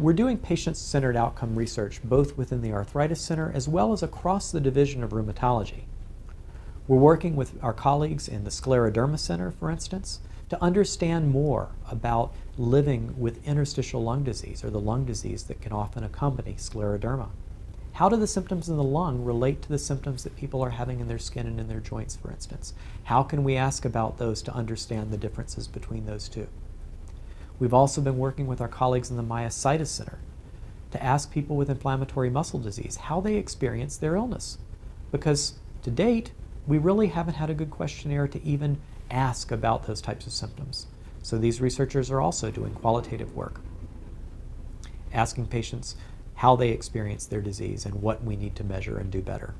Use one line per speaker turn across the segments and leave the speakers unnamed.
We're doing patient-centered outcome research both within the Arthritis Center as well as across the Division of Rheumatology. We're working with our colleagues in the Scleroderma Center, for instance, to understand more about living with interstitial lung disease, or the lung disease that can often accompany scleroderma. How do the symptoms in the lung relate to the symptoms that people are having in their skin and in their joints, for instance? How can we ask about those to understand the differences between those two? We've also been working with our colleagues in the Myositis Center to ask people with inflammatory muscle disease how they experience their illness. Because to date, we really haven't had a good questionnaire to even ask about those types of symptoms. So these researchers are also doing qualitative work, asking patients how they experience their disease and what we need to measure and do better.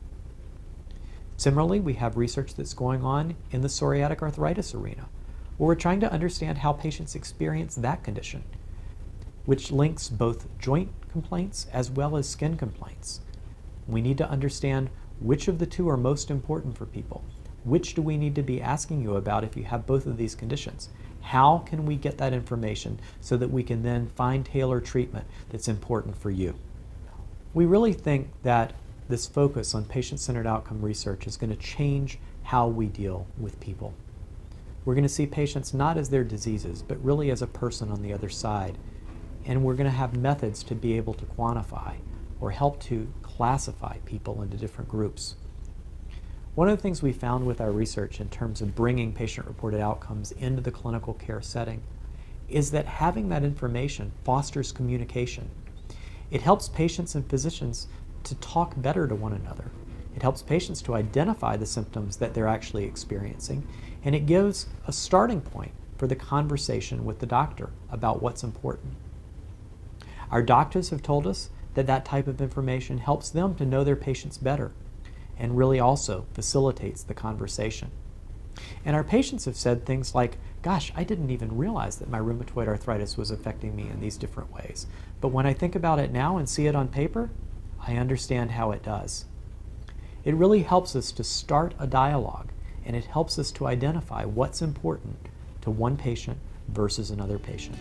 Similarly, we have research that's going on in the psoriatic arthritis arena, where we're trying to understand how patients experience that condition, which links both joint complaints as well as skin complaints. We need to understand which of the two are most important for people. Which do we need to be asking you about if you have both of these conditions? How can we get that information so that we can then find tailored treatment that's important for you? We really think that this focus on patient-centered outcome research is going to change how we deal with people. We're going to see patients not as their diseases, but really as a person on the other side. And we're going to have methods to be able to quantify or help to classify people into different groups. One of the things we found with our research in terms of bringing patient-reported outcomes into the clinical care setting is that having that information fosters communication. It helps patients and physicians to talk better to one another. It helps patients to identify the symptoms that they're actually experiencing, and it gives a starting point for the conversation with the doctor about what's important. Our doctors have told us that that type of information helps them to know their patients better and really also facilitates the conversation. And our patients have said things like, gosh, I didn't even realize that my rheumatoid arthritis was affecting me in these different ways. But when I think about it now and see it on paper, I understand how it does. It really helps us to start a dialogue, and it helps us to identify what's important to one patient versus another patient.